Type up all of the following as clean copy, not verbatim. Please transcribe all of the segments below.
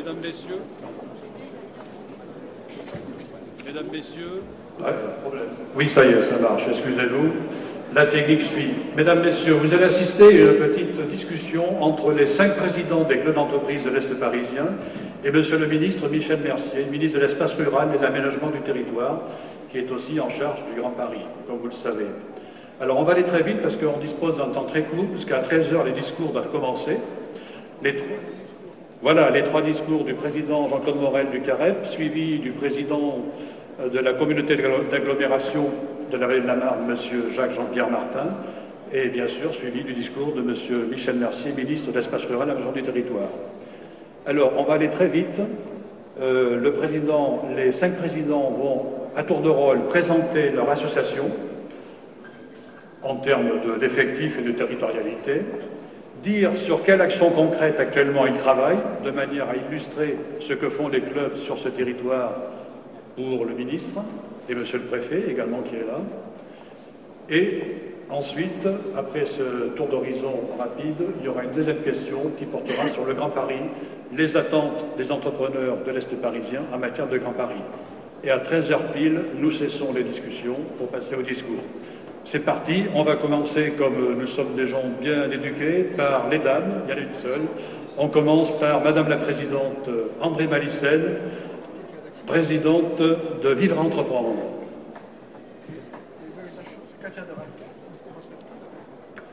Mesdames, Messieurs. Mesdames, Messieurs. Ouais, oui, ça y est, ça marche, excusez-nous. La technique suit. Mesdames, Messieurs, vous allez assister à une petite discussion entre les 5 présidents des clubs d'entreprise de l'Est parisien et Monsieur le ministre Michel Mercier, ministre de l'Espace rural et de l'aménagement du territoire, qui est aussi en charge du Grand Paris, comme vous le savez. Alors, on va aller très vite parce qu'on dispose d'un temps très court, puisqu'à 13 h, les discours doivent commencer. Voilà, les 3 discours du président Jean-Claude Morel du CAREP, suivi du président de la communauté d'agglomération de la vallée de la Marne, M. Jacques-Jean-Pierre Martin, et bien sûr suivi du discours de M. Michel Mercier, ministre de l'Espace rural et de l'aménagement du territoire. Alors, on va aller très vite. Les 5 présidents vont, à tour de rôle, présenter leur association en termes d'effectifs et de territorialité, dire sur quelle action concrète actuellement ils travaillent, de manière à illustrer ce que font les clubs sur ce territoire pour le ministre et monsieur le préfet également qui est là. Et ensuite, après ce tour d'horizon rapide, il y aura une deuxième question qui portera sur le Grand Paris, les attentes des entrepreneurs de l'Est parisien en matière de Grand Paris. Et à 13 h pile, nous cessons les discussions pour passer au discours. C'est parti, on va commencer, comme nous sommes des gens bien éduqués, par les dames, il y en a une seule. On commence par Madame la Présidente André Malissel, présidente de Vivre à Entreprendre.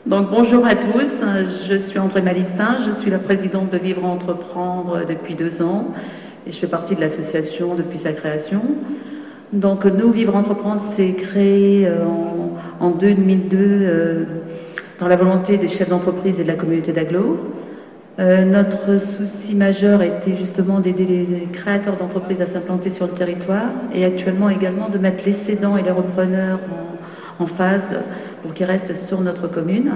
Donc bonjour à tous, je suis André Malissin, je suis la présidente de Vivre à Entreprendre depuis 2 ans et je fais partie de l'association depuis sa création. Donc nous, Vivre à Entreprendre, c'est créé en 2002 par la volonté des chefs d'entreprise et de la communauté d'agglo. Notre souci majeur était justement d'aider les créateurs d'entreprises à s'implanter sur le territoire et actuellement également de mettre les cédants et les repreneurs en phase pour qu'ils restent sur notre commune.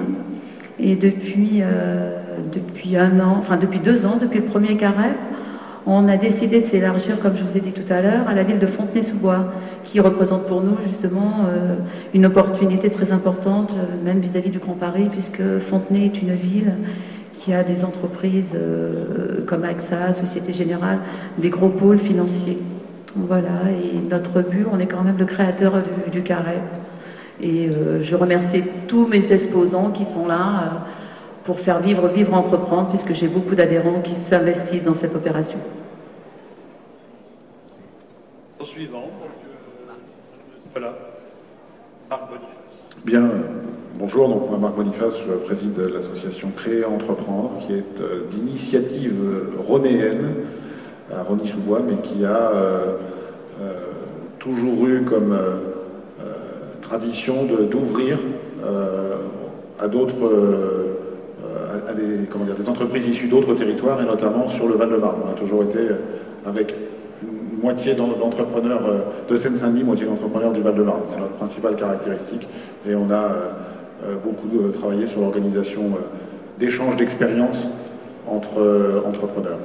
Et depuis 1 an, enfin depuis 2 ans, depuis le premier CAREP, on a décidé de s'élargir, comme je vous ai dit tout à l'heure, à la ville de Fontenay-sous-Bois, qui représente pour nous justement une opportunité très importante, même vis-à-vis du Grand Paris, puisque Fontenay est une ville qui a des entreprises comme AXA, Société Générale, des gros pôles financiers. Voilà, et notre but, on est quand même le créateur du CAREP. Et je remercie tous mes exposants qui sont là pour faire vivre Entreprendre, puisque j'ai beaucoup d'adhérents qui s'investissent dans cette opération. Au suivant, voilà, Marc Boniface. Bien, bonjour, donc moi Marc Boniface, je préside l'association Créer Entreprendre, qui est d'initiative ronéenne, à Rosny-sous-Bois, mais qui a toujours eu comme tradition d'ouvrir à d'autres à des entreprises issues d'autres territoires et notamment sur le Val-de-Marne. On a toujours été avec une moitié d'entrepreneurs de Seine-Saint-Denis, moitié d'entrepreneurs du Val-de-Marne. C'est notre principale caractéristique et on a beaucoup travaillé sur l'organisation d'échanges d'expériences entre entrepreneurs.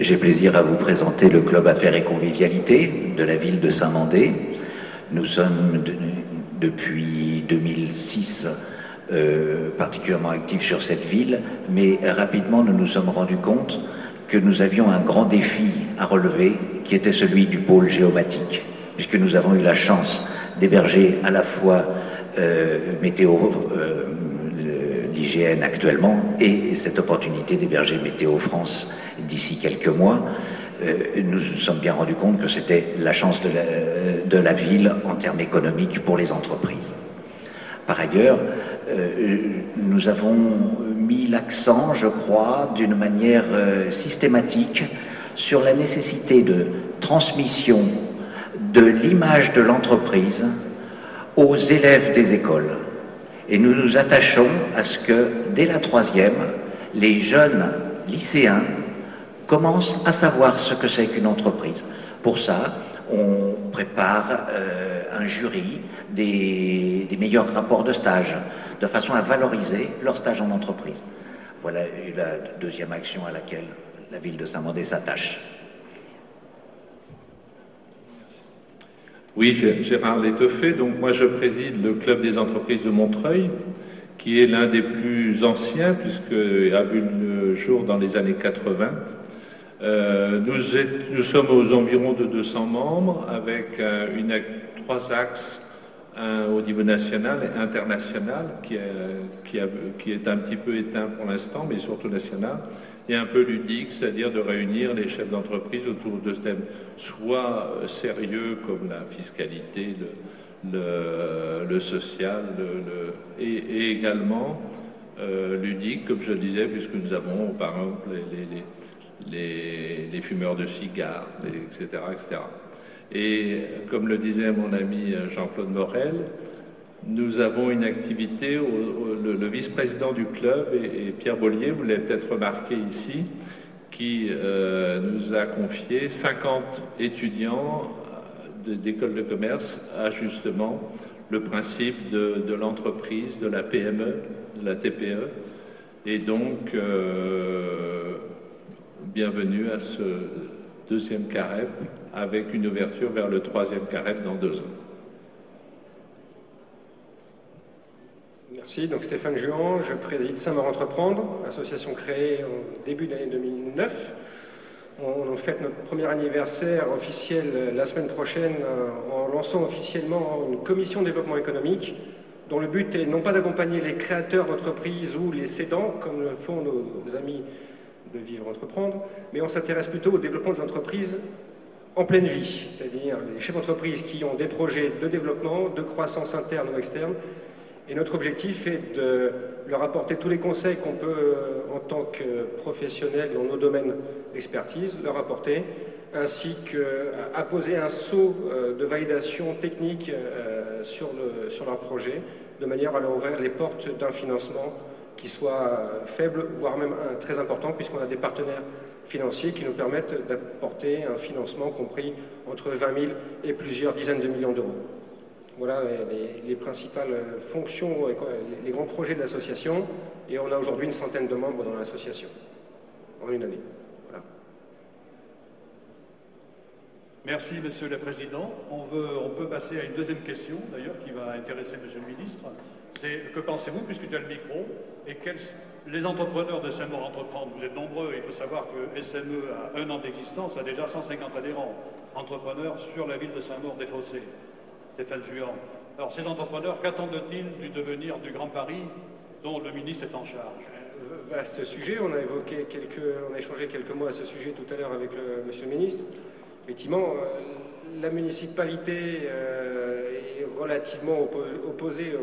J'ai plaisir à vous présenter le Club Affaires et Convivialité de la ville de Saint-Mandé. Nous sommes depuis 2006 particulièrement actifs sur cette ville, mais rapidement nous nous sommes rendus compte que nous avions un grand défi à relever, qui était celui du pôle géomatique, puisque nous avons eu la chance d'héberger à la fois l'IGN actuellement et cette opportunité d'héberger Météo France d'ici quelques mois. Nous nous sommes bien rendus compte que c'était la chance de la ville en termes économiques pour les entreprises. Par ailleurs, nous avons mis l'accent, je crois, d'une manière systématique sur la nécessité de transmission de l'image de l'entreprise aux élèves des écoles. Et nous nous attachons à ce que, dès la 3e, les jeunes lycéens commencent à savoir ce que c'est qu'une entreprise. Pour ça, on prépare un jury des meilleurs rapports de stage, de façon à valoriser leur stage en entreprise. Voilà la deuxième action à laquelle la ville de Saint-Mandé s'attache. Oui, Gérard Létoffé. Donc moi je préside le Club des entreprises de Montreuil, qui est l'un des plus anciens, puisqu'il a vu le jour dans les années 80. Nous sommes aux environs de 200 membres, avec trois axes, un au niveau national et international, qui est un petit peu éteint pour l'instant, mais surtout national, et un peu ludique, c'est-à-dire de réunir les chefs d'entreprise autour de thèmes soit sérieux comme la fiscalité, le social, et également ludique, comme je disais, puisque nous avons par exemple les fumeurs de cigares, etc., etc. Et comme le disait mon ami Jean-Claude Morel, nous avons une activité, le vice-président du club et Pierre Bollier, vous l'avez peut-être remarqué ici, qui nous a confié 50 étudiants d'école de commerce à justement le principe de l'entreprise, de la PME, de la TPE. Et donc, bienvenue à ce deuxième CAREP avec une ouverture vers le troisième CAREP dans 2 ans. Merci. Donc Stéphane Juan, je préside Saint-Maur Entreprendre, association créée au début de l'année 2009. On fête notre premier anniversaire officiel la semaine prochaine en lançant officiellement une commission de développement économique dont le but est non pas d'accompagner les créateurs d'entreprises ou les cédants, comme le font nos amis de Vivre Entreprendre, mais on s'intéresse plutôt au développement des entreprises en pleine vie, c'est-à-dire les chefs d'entreprise qui ont des projets de développement, de croissance interne ou externe. Et notre objectif est de leur apporter tous les conseils qu'on peut, en tant que professionnels dans nos domaines d'expertise, leur apporter, ainsi qu'à poser un sceau de validation technique sur leur projet, de manière à leur ouvrir les portes d'un financement qui soit faible, voire même très important, puisqu'on a des partenaires financiers qui nous permettent d'apporter un financement compris entre 20 000 et plusieurs dizaines de millions d'euros. Voilà les principales fonctions, les grands projets de l'association, et on a aujourd'hui une centaine de membres dans l'association, en une année. Voilà. Merci, Monsieur le Président. On peut passer à une deuxième question, d'ailleurs, qui va intéresser Monsieur le Ministre. C'est que pensez-vous, puisque tu as le micro, et les entrepreneurs de Saint-Maur Entreprendre, vous êtes nombreux, il faut savoir que SME a 1 an d'existence, a déjà 150 adhérents, entrepreneurs sur la ville de Saint-Maur-des-Fossés. Stéphane Juan. Alors, ces entrepreneurs, qu'attendent-ils du devenir du Grand Paris dont le ministre est en charge? Vaste sujet, on a échangé quelques mots à ce sujet tout à l'heure avec Monsieur le ministre. Effectivement, la municipalité est relativement opposée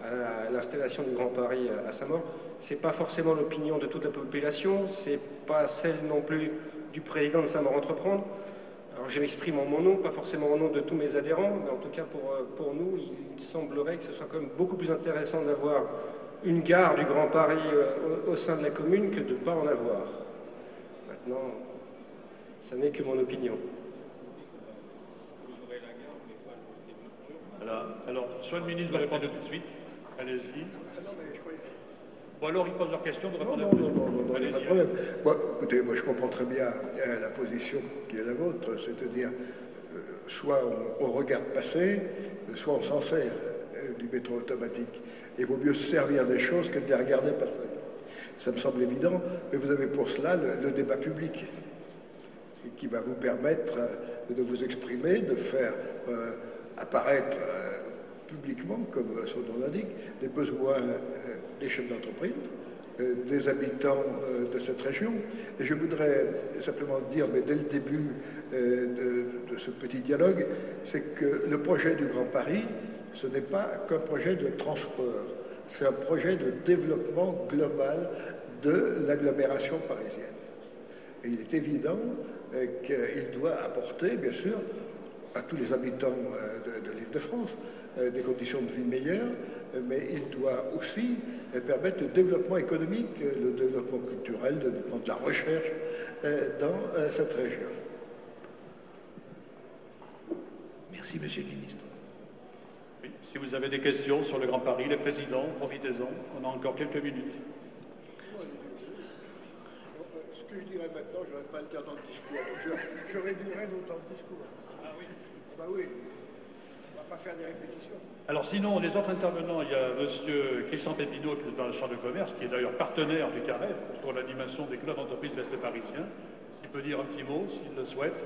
à l'installation du Grand Paris à Saint-Maur. Ce n'est pas forcément l'opinion de toute la population, ce n'est pas celle non plus du président de Saint-Maur Entreprendre. Alors je m'exprime en mon nom, pas forcément au nom de tous mes adhérents, mais en tout cas pour nous, il semblerait que ce soit quand même beaucoup plus intéressant d'avoir une gare du Grand Paris au sein de la commune que de ne pas en avoir. Maintenant, ça n'est que mon opinion. Alors, soit le ministre va répondre tout de suite, allez-y. Ou alors ils posent leur question de répondre à la question. Non, il n'y a pas de problème. Bon, écoutez, moi je comprends très bien la position qui est la vôtre, c'est-à-dire soit on regarde passer, soit on s'en sert du métro automatique. Il vaut mieux se servir des choses que de les regarder passer. Ça me semble évident, mais vous avez pour cela le débat public qui va vous permettre de vous exprimer, de faire apparaître publiquement, comme son nom l'indique, les besoins des chefs d'entreprise, des habitants de cette région. Et je voudrais simplement dire, mais dès le début de ce petit dialogue, c'est que le projet du Grand Paris, ce n'est pas qu'un projet de transport, c'est un projet de développement global de l'agglomération parisienne. Et il est évident qu'il doit apporter, bien sûr, à tous les habitants de l'Île-de-France des conditions de vie meilleures, mais il doit aussi permettre le développement économique, le développement culturel, le développement de la recherche dans cette région. Merci, Monsieur le Ministre. Oui, si vous avez des questions sur le Grand Paris, les présidents, profitez-en, on a encore quelques minutes. Ce que je dirais maintenant, je n'aurais pas le temps dans le discours. Je réduirai d'autant le discours. Ah oui. Bah oui. pas faire des répétitions. Alors sinon, les autres intervenants, il y a M. Christian Pépineau, qui est dans la Chambre de commerce, qui est d'ailleurs partenaire du CAREP pour l'animation des clubs d'entreprise de l'Est parisien. Il peut dire un petit mot s'il le souhaite.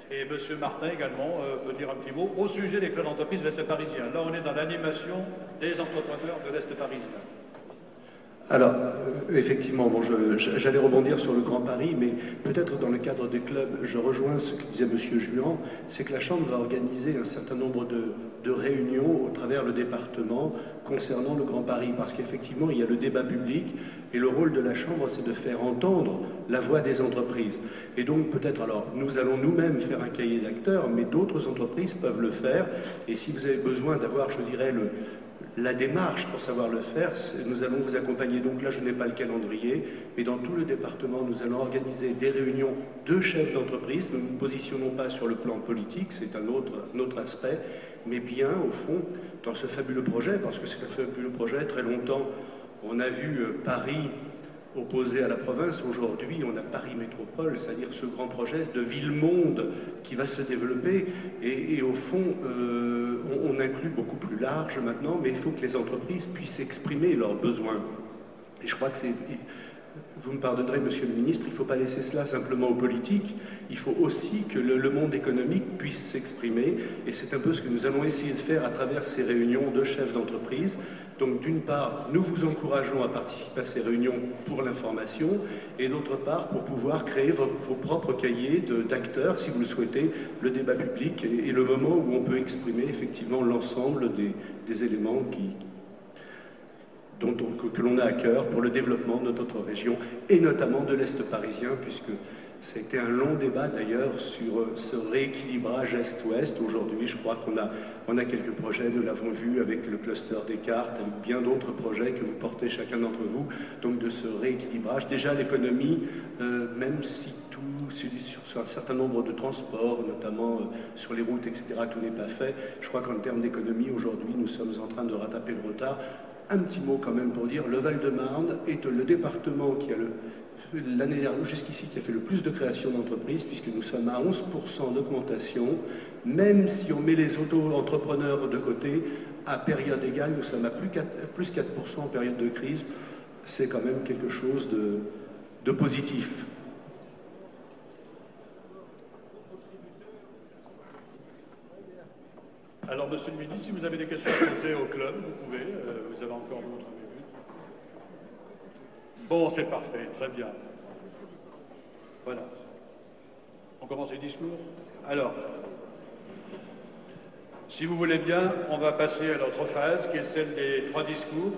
Et M. Martin également peut dire un petit mot au sujet des clubs d'entreprise de l'Est parisien. Là, on est dans l'animation des entrepreneurs de l'Est parisien. Alors, effectivement, bon, j'allais rebondir sur le Grand Paris, mais peut-être dans le cadre des clubs, je rejoins ce que disait M. Juan, c'est que la Chambre va organiser un certain nombre de réunions au travers le département concernant le Grand Paris, parce qu'effectivement, il y a le débat public, et le rôle de la Chambre, c'est de faire entendre la voix des entreprises. Et donc, peut-être, alors, nous allons nous-mêmes faire un cahier d'acteurs, mais d'autres entreprises peuvent le faire, et si vous avez besoin d'avoir, je dirais, la démarche pour savoir le faire, nous allons vous accompagner. Donc là, je n'ai pas le calendrier, mais dans tout le département, nous allons organiser des réunions de chefs d'entreprise. Nous ne nous positionnons pas sur le plan politique, c'est un autre aspect, mais bien, au fond, dans ce fabuleux projet, parce que c'est un fabuleux projet. Très longtemps, on a vu Paris opposé à la province. Aujourd'hui, on a Paris Métropole, c'est-à-dire ce grand projet de ville-monde qui va se développer. Et au fond, on inclut beaucoup plus large maintenant, mais il faut que les entreprises puissent exprimer leurs besoins. Et je crois que c'est... Vous me pardonnerez, Monsieur le Ministre, il ne faut pas laisser cela simplement aux politiques, il faut aussi que le monde économique puisse s'exprimer, et c'est un peu ce que nous allons essayer de faire à travers ces réunions de chefs d'entreprise. Donc d'une part, nous vous encourageons à participer à ces réunions pour l'information, et d'autre part, pour pouvoir créer vos propres cahiers d'acteurs, si vous le souhaitez, le débat public, et le moment où on peut exprimer effectivement l'ensemble des éléments que l'on a à cœur pour le développement de notre région et notamment de l'Est parisien, puisque ça a été un long débat d'ailleurs sur ce rééquilibrage Est-Ouest. Aujourd'hui, je crois qu'on a quelques projets, nous l'avons vu avec le cluster des cartes, avec bien d'autres projets que vous portez chacun d'entre vous, donc de ce rééquilibrage. Déjà l'économie, même si sur un certain nombre de transports, notamment sur les routes, etc., tout n'est pas fait, je crois qu'en termes d'économie, aujourd'hui, nous sommes en train de rattraper le retard. Un petit mot quand même pour dire, le Val-de-Marne est le département qui a l'année dernière jusqu'ici qui a fait le plus de création d'entreprises, puisque nous sommes à 11% d'augmentation. Même si on met les auto-entrepreneurs de côté, à période égale, nous sommes à plus 4% en période de crise. C'est quand même quelque chose de positif. Alors, Monsieur le Ministre, si vous avez des questions à poser au club, vous pouvez. Vous avez encore d'autres minutes. Bon, c'est parfait, très bien. Voilà. On commence les discours. Alors, si vous voulez bien, on va passer à l'autre phase, qui est celle des 3 discours.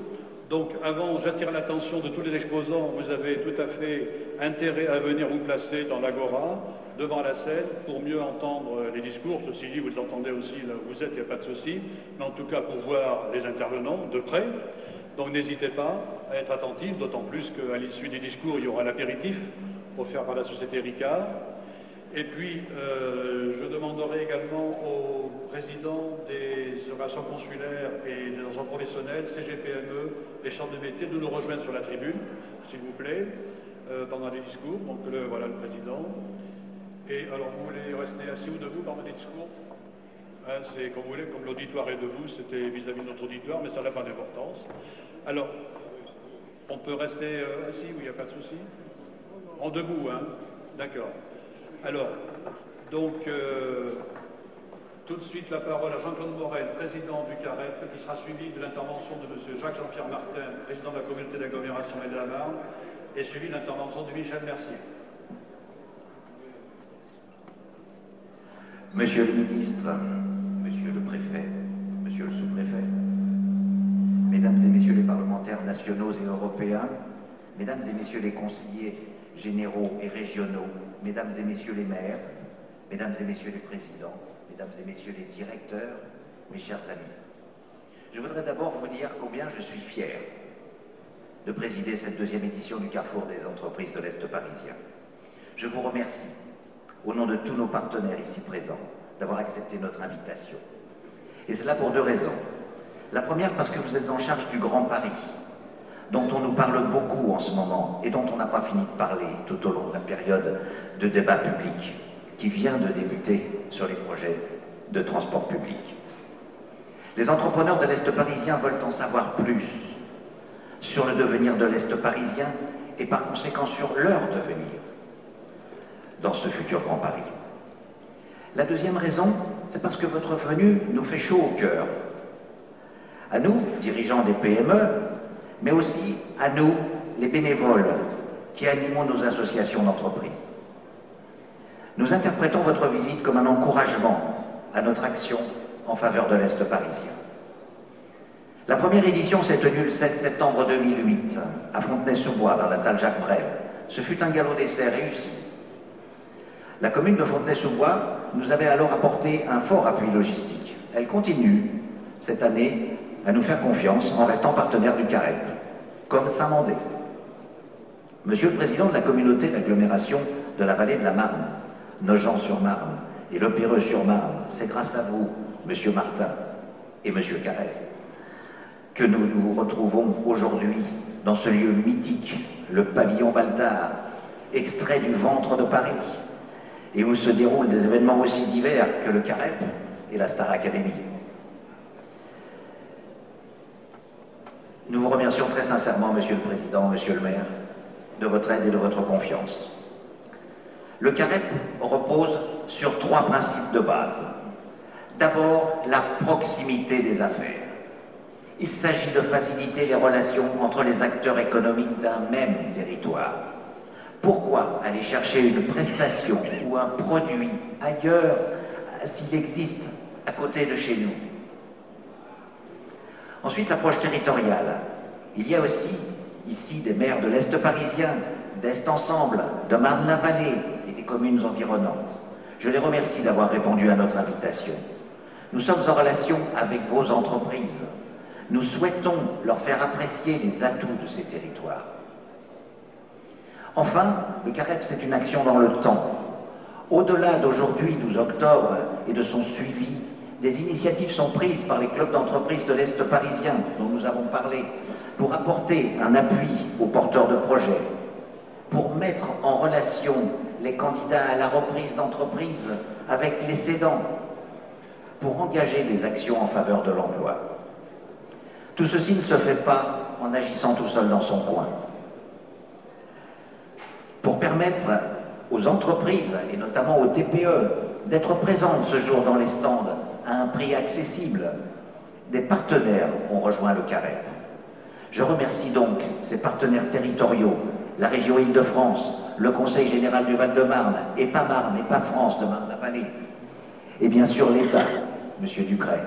Donc, avant, j'attire l'attention de tous les exposants. Vous avez tout à fait intérêt à venir vous placer dans l'agora, devant la scène, pour mieux entendre les discours. Ceci dit, vous les entendez aussi là où vous êtes, il n'y a pas de souci. Mais en tout cas, pour voir les intervenants de près. Donc, n'hésitez pas à être attentifs, d'autant plus qu'à l'issue des discours, il y aura l'apéritif offert par la Société Ricard. Et puis, je demanderai également aux présidents des organisations consulaires et des organisations professionnelles, CGPME, les chambres de métiers, de nous rejoindre sur la tribune, s'il vous plaît, pendant les discours. Donc, voilà le président. Et alors, vous voulez rester assis ou debout pendant les discours? C'est comme vous voulez, comme l'auditoire est debout, c'était vis-à-vis de notre auditoire, mais ça n'a pas d'importance. Alors, on peut rester assis, où il n'y a pas de souci? En debout, hein? D'accord. Alors, donc, tout de suite la parole à Jean-Claude Morel, président du CAREP, qui sera suivi de l'intervention de M. Jacques-Jean-Pierre Martin, président de la communauté d'agglomération et de la Marne, et suivi de l'intervention de Michel Mercier. Monsieur le ministre, monsieur le préfet, monsieur le sous-préfet, mesdames et messieurs les parlementaires nationaux et européens, mesdames et messieurs les conseillers généraux et régionaux, mesdames et messieurs les maires, mesdames et messieurs les présidents, mesdames et messieurs les directeurs, mes chers amis. Je voudrais d'abord vous dire combien je suis fier de présider cette 2e édition du Carrefour des entreprises de l'Est parisien. Je vous remercie, au nom de tous nos partenaires ici présents, d'avoir accepté notre invitation. Et cela pour 2 raisons. La première, parce que vous êtes en charge du Grand Paris, dont on nous parle beaucoup en ce moment et dont on n'a pas fini de parler tout au long de la période de débat public qui vient de débuter sur les projets de transport public. Les entrepreneurs de l'Est parisien veulent en savoir plus sur le devenir de l'Est parisien et par conséquent sur leur devenir dans ce futur Grand Paris. La deuxième raison, c'est parce que votre venue nous fait chaud au cœur. À nous, dirigeants des PME, mais aussi à nous, les bénévoles, qui animons nos associations d'entreprises. Nous interprétons votre visite comme un encouragement à notre action en faveur de l'Est parisien. La première édition s'est tenue le 16 septembre 2008 à Fontenay-sous-Bois, dans la salle Jacques Brel. Ce fut un galop d'essai réussi. La commune de Fontenay-sous-Bois nous avait alors apporté un fort appui logistique. Elle continue, cette année, à nous faire confiance en restant partenaire du CAREP, comme Saint-Mandé. Monsieur le Président de la communauté d'agglomération de la vallée de la Marne, Nogent-sur-Marne et Le Perreux-sur-Marne, c'est grâce à vous, Monsieur Martin et Monsieur Carrez, que nous nous retrouvons aujourd'hui dans ce lieu mythique, le pavillon Baltard, extrait du ventre de Paris, et où se déroulent des événements aussi divers que le CAREP et la Star Academy. Nous vous remercions très sincèrement, Monsieur le Président, Monsieur le maire, de votre aide et de votre confiance. Le CAREP repose sur 3 principes de base. D'abord, la proximité des affaires. Il s'agit de faciliter les relations entre les acteurs économiques d'un même territoire. Pourquoi aller chercher une prestation ou un produit ailleurs s'il existe à côté de chez nous? Ensuite, l'approche territoriale. Il y a aussi ici des maires de l'Est parisien, d'Est Ensemble, de Marne-la-Vallée et des communes environnantes. Je les remercie d'avoir répondu à notre invitation. Nous sommes en relation avec vos entreprises. Nous souhaitons leur faire apprécier les atouts de ces territoires. Enfin, le CAREP, c'est une action dans le temps. Au-delà d'aujourd'hui, 12 octobre, et de son suivi, des initiatives sont prises par les clubs d'entreprises de l'Est parisien, dont nous avons parlé, pour apporter un appui aux porteurs de projets, pour mettre en relation les candidats à la reprise d'entreprise avec les cédants, pour engager des actions en faveur de l'emploi. Tout ceci ne se fait pas en agissant tout seul dans son coin. Pour permettre aux entreprises, et notamment aux TPE, d'être présentes ce jour dans les stands à un prix accessible, des partenaires ont rejoint le CAREP. Je remercie donc ces partenaires territoriaux, la région Île-de-France, le Conseil général du Val-de-Marne, et pas Marne, et pas France de Marne-la-Vallée, et bien sûr l'État, Monsieur Ducret.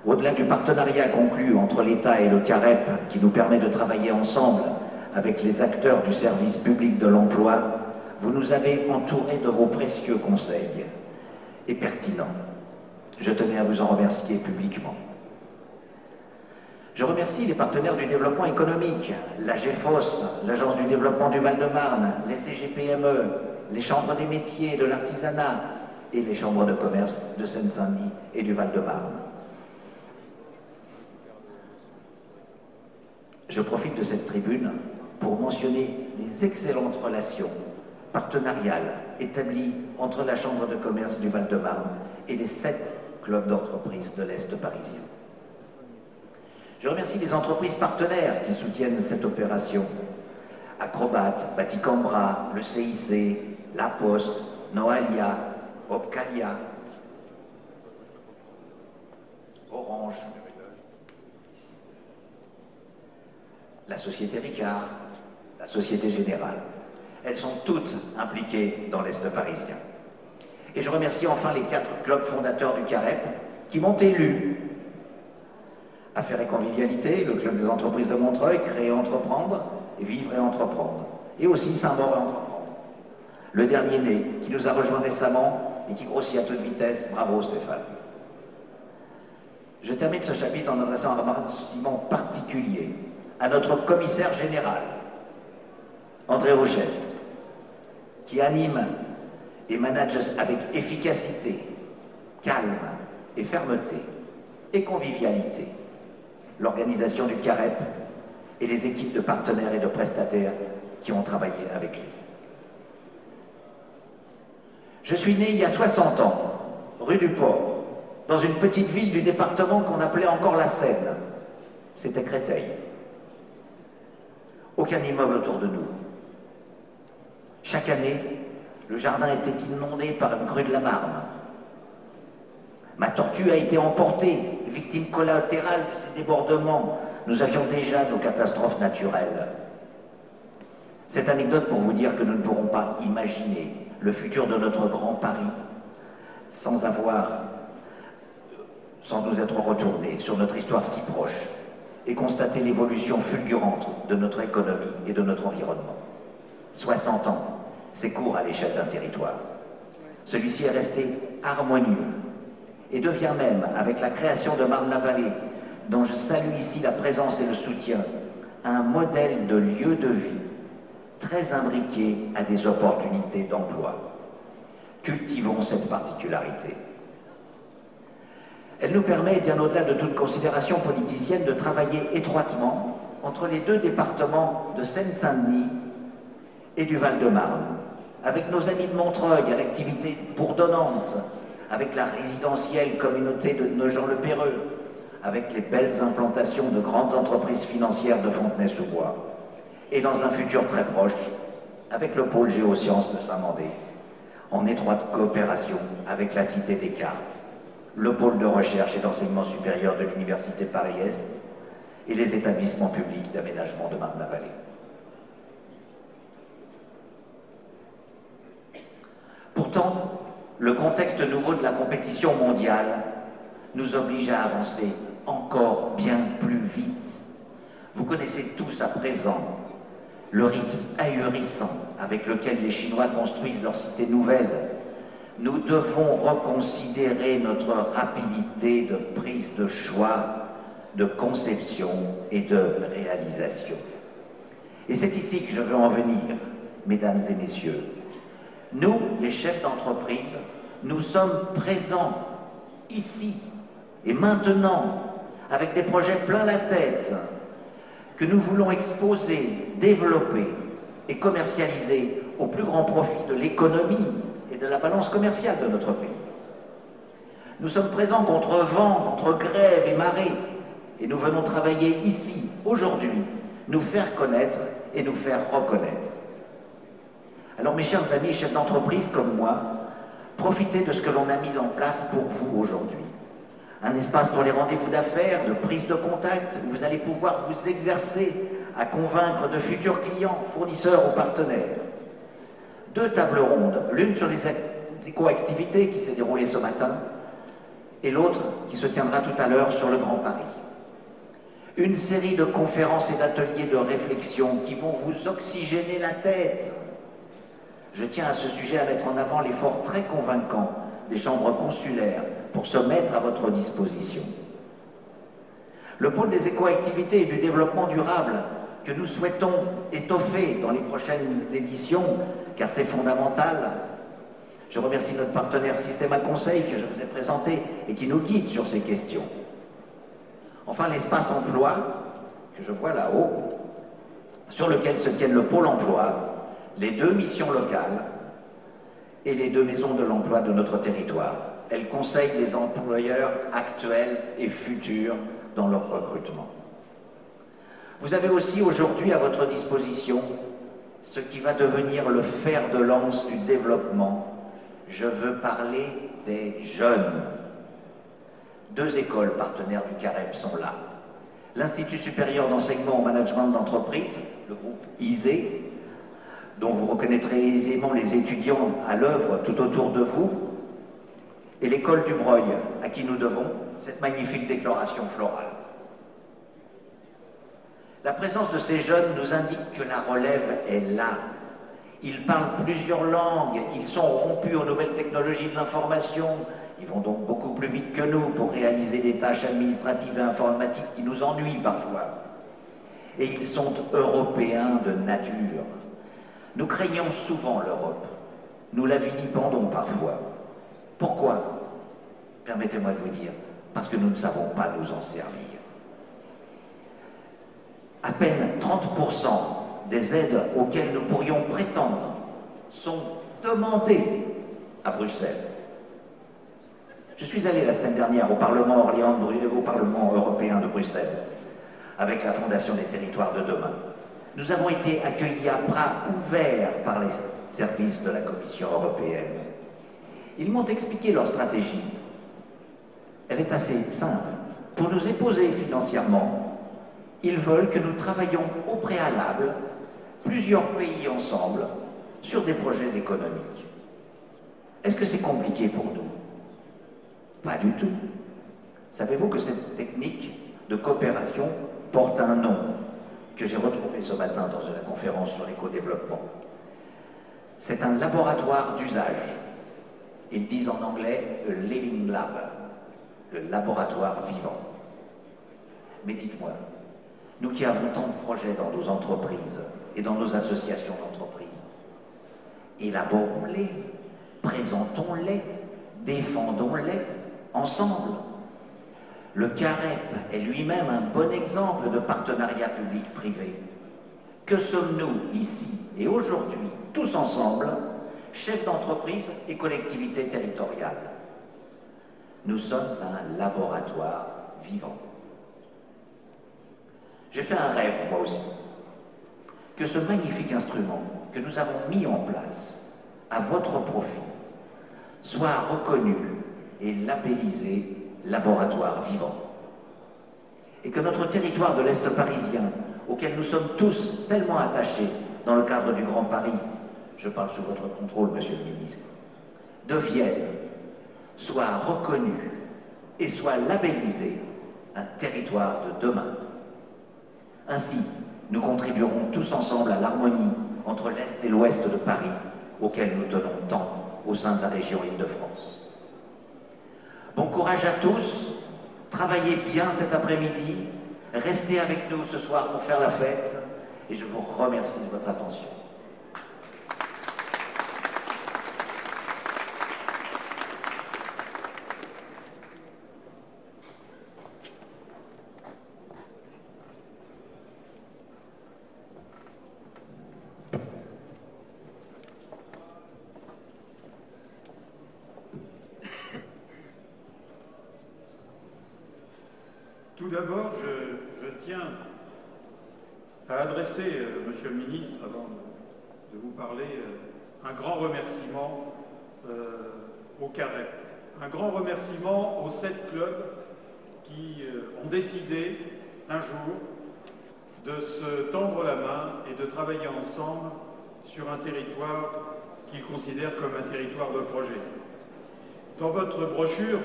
Au-delà du partenariat conclu entre l'État et le CAREP, qui nous permet de travailler ensemble avec les acteurs du service public de l'emploi, vous nous avez entourés de vos précieux conseils et pertinents. Je tenais à vous en remercier publiquement. Je remercie les partenaires du développement économique, la GEFOS, l'Agence du développement du Val-de-Marne, les CGPME, les chambres des métiers et de l'artisanat et les chambres de commerce de Seine-Saint-Denis et du Val-de-Marne. Je profite de cette tribune pour mentionner les excellentes relations partenariales établies entre la Chambre de commerce du Val-de-Marne et les 7 clubs d'entreprises de l'Est parisien. Je remercie les entreprises partenaires qui soutiennent cette opération. Acrobat, Baticambra, le CIC, La Poste, Noalia, Opcalia, Orange, la Société Ricard, la Société Générale. Elles sont toutes impliquées dans l'Est parisien. Et je remercie enfin les 4 clubs fondateurs du CAREP qui m'ont élu. Affaires et Convivialité, le club des entreprises de Montreuil, Créer et Entreprendre, et Vivre et Entreprendre. Et aussi Saint-Maur et Entreprendre. Le dernier né, qui nous a rejoint récemment et qui grossit à toute vitesse. Bravo Stéphane. Je termine ce chapitre en adressant un remerciement particulier à notre commissaire général, André Rochès, qui anime et manage avec efficacité, calme et fermeté et convivialité l'organisation du CAREP et les équipes de partenaires et de prestataires qui ont travaillé avec lui. Je suis né il y a 60 ans, rue du Port, dans une petite ville du département qu'on appelait encore la Seine. C'était Créteil. Aucun immeuble autour de nous. Chaque année, le jardin était inondé par une crue de la Marne. Ma tortue a été emportée, victime collatérale de ces débordements. Nous avions déjà nos catastrophes naturelles. Cette anecdote pour vous dire que nous ne pourrons pas imaginer le futur de notre grand Paris sans nous être retournés sur notre histoire si proche et constater l'évolution fulgurante de notre économie et de notre environnement. 60 ans, c'est court à l'échelle d'un territoire. Celui-ci est resté harmonieux et devient même, avec la création de Marne-la-Vallée, dont je salue ici la présence et le soutien, un modèle de lieu de vie très imbriqué à des opportunités d'emploi. Cultivons cette particularité. Elle nous permet, bien au-delà de toute considération politicienne, de travailler étroitement entre les deux départements de Seine-Saint-Denis et du Val-de-Marne, avec nos amis de Montreuil, à l'activité bourdonnante, avec la résidentielle communauté de Nogent-le-Péreux, avec les belles implantations de grandes entreprises financières de Fontenay-sous-Bois, et dans un futur très proche, avec le pôle géosciences de Saint-Mandé, en étroite coopération avec la Cité Descartes, le pôle de recherche et d'enseignement supérieur de l'Université Paris-Est et les établissements publics d'aménagement de Marne-la-Vallée. Pourtant, le contexte nouveau de la compétition mondiale nous oblige à avancer encore bien plus vite. Vous connaissez tous à présent le rythme ahurissant avec lequel les Chinois construisent leurs cités nouvelles. Nous devons reconsidérer notre rapidité de prise de choix, de conception et de réalisation. Et c'est ici que je veux en venir, mesdames et messieurs. Nous, les chefs d'entreprise, nous sommes présents ici et maintenant avec des projets plein la tête que nous voulons exposer, développer et commercialiser au plus grand profit de l'économie et de la balance commerciale de notre pays. Nous sommes présents contre vent, contre grève et marée, et nous venons travailler ici, aujourd'hui, nous faire connaître et nous faire reconnaître. Alors mes chers amis, chefs d'entreprise comme moi, profitez de ce que l'on a mis en place pour vous aujourd'hui. Un espace pour les rendez-vous d'affaires, de prise de contact, où vous allez pouvoir vous exercer à convaincre de futurs clients, fournisseurs ou partenaires. 2 tables rondes, l'une sur les éco-activités qui s'est déroulée ce matin, et l'autre qui se tiendra tout à l'heure sur le Grand Paris. Une série de conférences et d'ateliers de réflexion qui vont vous oxygéner la tête. Je tiens à ce sujet à mettre en avant l'effort très convaincant des chambres consulaires pour se mettre à votre disposition. Le pôle des éco-activités et du développement durable que nous souhaitons étoffer dans les prochaines éditions, car c'est fondamental. Je remercie notre partenaire Systema Conseil que je vous ai présenté et qui nous guide sur ces questions. Enfin, l'espace emploi, que je vois là-haut, sur lequel se tiennent le pôle emploi, les 2 missions locales et les 2 maisons de l'emploi de notre territoire. Elles conseillent les employeurs actuels et futurs dans leur recrutement. Vous avez aussi aujourd'hui à votre disposition ce qui va devenir le fer de lance du développement. Je veux parler des jeunes. 2 écoles partenaires du CAREB sont là. L'Institut supérieur d'enseignement au management d'entreprise, le groupe ISE, dont vous reconnaîtrez aisément les étudiants à l'œuvre tout autour de vous, et l'école du Breuil, à qui nous devons cette magnifique déclaration florale. La présence de ces jeunes nous indique que la relève est là. Ils parlent plusieurs langues, ils sont rompus aux nouvelles technologies de l'information, ils vont donc beaucoup plus vite que nous pour réaliser des tâches administratives et informatiques qui nous ennuient parfois. Et ils sont européens de nature. Nous craignons souvent l'Europe, nous la vilipendons parfois. Pourquoi? Permettez-moi de vous dire, parce que nous ne savons pas nous en servir. À peine 30% des aides auxquelles nous pourrions prétendre sont demandées à Bruxelles. Je suis allé la semaine dernière au Parlement européen de Bruxelles, avec la Fondation des territoires de demain. Nous avons été accueillis à bras ouverts par les services de la Commission européenne. Ils m'ont expliqué leur stratégie. Elle est assez simple. Pour nous épauser financièrement, ils veulent que nous travaillions au préalable, plusieurs pays ensemble, sur des projets économiques. Est-ce que c'est compliqué pour nous? Pas du tout. Savez-vous que cette technique de coopération porte un nom que j'ai retrouvé ce matin dans une conférence sur l'éco-développement? C'est un laboratoire d'usage. Ils disent en anglais le Living Lab, le laboratoire vivant. Mais dites-moi, nous qui avons tant de projets dans nos entreprises et dans nos associations d'entreprises, élaborons-les, présentons-les, défendons-les ensemble. Le CAREP est lui-même un bon exemple de partenariat public-privé. Que sommes-nous ici et aujourd'hui, tous ensemble, chefs d'entreprise et collectivités territoriales? Nous sommes un laboratoire vivant. J'ai fait un rêve, moi aussi, que ce magnifique instrument que nous avons mis en place à votre profit soit reconnu et labellisé laboratoire vivant. Et que notre territoire de l'Est parisien, auquel nous sommes tous tellement attachés dans le cadre du Grand Paris, je parle sous votre contrôle, Monsieur le Ministre, devienne, soit reconnu et soit labellisé un territoire de demain. Ainsi, nous contribuerons tous ensemble à l'harmonie entre l'Est et l'Ouest de Paris, auquel nous tenons tant au sein de la région Île-de-France. Bon courage à tous, travaillez bien cet après-midi, restez avec nous ce soir pour faire la fête, et je vous remercie de votre attention. Tout d'abord, je tiens à adresser, Monsieur le Ministre, avant de vous parler, un grand remerciement au CAREP. Un grand remerciement aux 7 clubs qui ont décidé un jour de se tendre la main et de travailler ensemble sur un territoire qu'ils considèrent comme un territoire de projet. Dans votre brochure,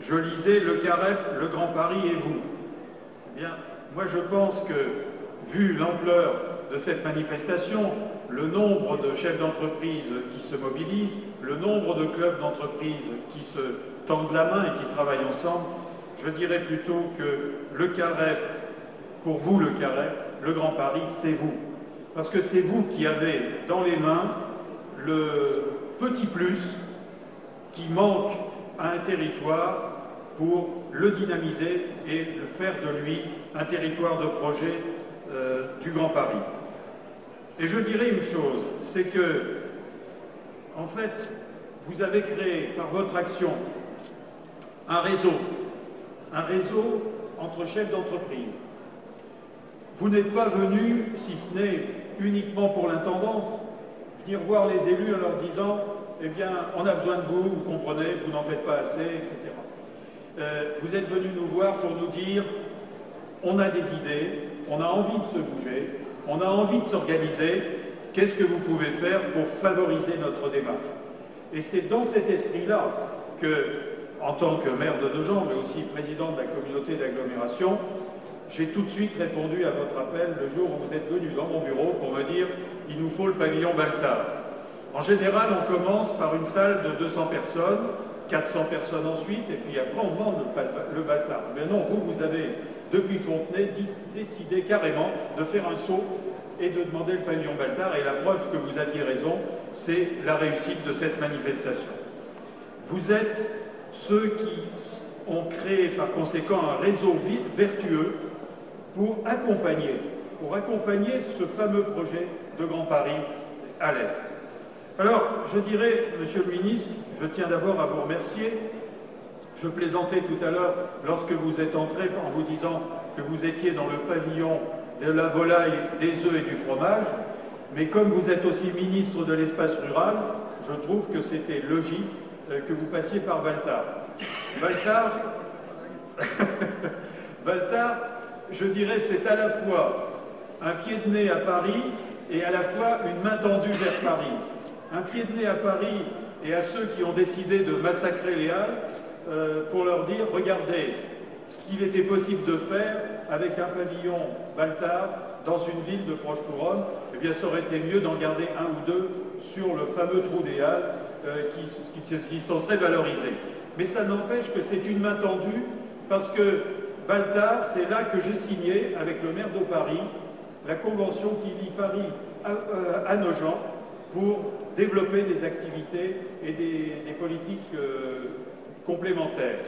je lisais le CAREP, le Grand Paris et vous. Eh bien, moi je pense que, vu l'ampleur de cette manifestation, le nombre de chefs d'entreprise qui se mobilisent, le nombre de clubs d'entreprise qui se tendent la main et qui travaillent ensemble, je dirais plutôt que le CAREP, pour vous le CAREP, le Grand Paris, c'est vous. Parce que c'est vous qui avez dans les mains le petit plus qui manque à un territoire pour le dynamiser et le faire de lui un territoire de projet du Grand Paris. Et je dirais une chose, c'est que, en fait, vous avez créé par votre action un réseau entre chefs d'entreprise. Vous n'êtes pas venu, si ce n'est uniquement pour l'intendance, venir voir les élus en leur disant « Eh bien, on a besoin de vous, vous comprenez, vous n'en faites pas assez, etc. » Vous êtes venus nous voir pour nous dire « On a des idées, on a envie de se bouger, on a envie de s'organiser, qu'est-ce que vous pouvez faire pour favoriser notre démarche ?» Et c'est dans cet esprit-là que, en tant que maire de Nogent, mais aussi président de la communauté d'agglomération, j'ai tout de suite répondu à votre appel le jour où vous êtes venu dans mon bureau pour me dire « Il nous faut le pavillon Baltard ». En général, on commence par une salle de 200 personnes, 400 personnes ensuite, et puis après on demande le Baltard. Mais non, vous avez, depuis Fontenay, décidé carrément de faire un saut et de demander le pavillon Baltard, et la preuve que vous aviez raison, c'est la réussite de cette manifestation. Vous êtes ceux qui ont créé par conséquent un réseau vertueux pour accompagner ce fameux projet de Grand Paris à l'Est. Alors, je dirais, Monsieur le Ministre, je tiens d'abord à vous remercier. Je plaisantais tout à l'heure lorsque vous êtes entré en vous disant que vous étiez dans le pavillon de la volaille, des œufs et du fromage, mais comme vous êtes aussi ministre de l'espace rural, je trouve que c'était logique que vous passiez par Baltard. Baltard, je dirais, c'est à la fois un pied de nez à Paris et à la fois une main tendue vers Paris. Un pied de nez à Paris et à ceux qui ont décidé de massacrer les Halles pour leur dire, regardez, ce qu'il était possible de faire avec un pavillon Baltard dans une ville de Proche-Couronne, eh bien ça aurait été mieux d'en garder un ou deux sur le fameux trou des Halles qui s'en serait valorisé. Mais ça n'empêche que c'est une main tendue parce que Baltard, c'est là que j'ai signé avec le maire de Paris la convention qui lie Paris à Nogent pour développer des activités et des politiques complémentaires.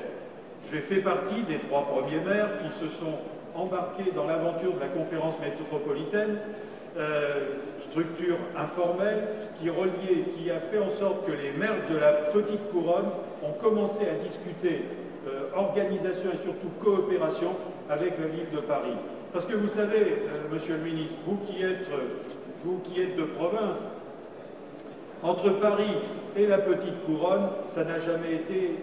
J'ai fait partie des 3 premiers maires qui se sont embarqués dans l'aventure de la conférence métropolitaine, structure informelle qui a fait en sorte que les maires de la petite couronne ont commencé à discuter organisation et surtout coopération avec la ville de Paris. Parce que vous savez, Monsieur le Ministre, vous qui êtes de province, entre Paris et la petite couronne, ça n'a jamais été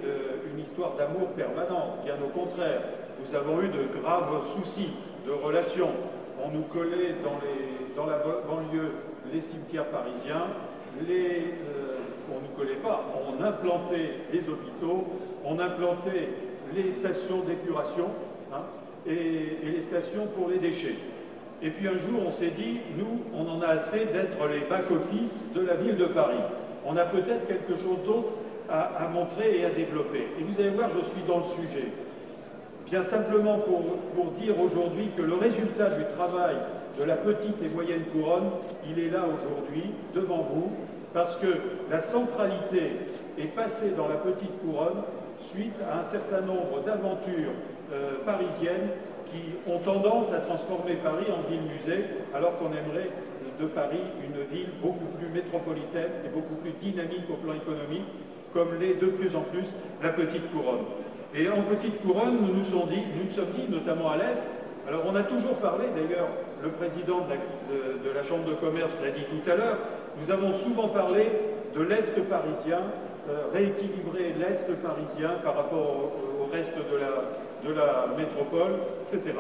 une histoire d'amour permanent, bien au contraire. Nous avons eu de graves soucis de relations. On nous collait dans la banlieue les cimetières parisiens, on ne nous collait pas, on implantait les hôpitaux, on implantait les stations d'épuration et les stations pour les déchets. Et puis un jour, on s'est dit, nous, on en a assez d'être les back-office de la ville de Paris. On a peut-être quelque chose d'autre à montrer et à développer. Et vous allez voir, je suis dans le sujet. Bien simplement pour dire aujourd'hui que le résultat du travail de la petite et moyenne couronne, il est là aujourd'hui, devant vous, parce que la centralité est passée dans la petite couronne suite à un certain nombre d'aventures parisiennes qui ont tendance à transformer Paris en ville-musée, alors qu'on aimerait de Paris une ville beaucoup plus métropolitaine et beaucoup plus dynamique au plan économique, comme l'est de plus en plus la petite couronne. Et en petite couronne, nous nous sommes dit, notamment à l'Est, alors on a toujours parlé, d'ailleurs, le président de la Chambre de commerce l'a dit tout à l'heure, nous avons souvent parlé de l'Est parisien, rééquilibrer l'Est parisien par rapport au reste de la métropole, etc.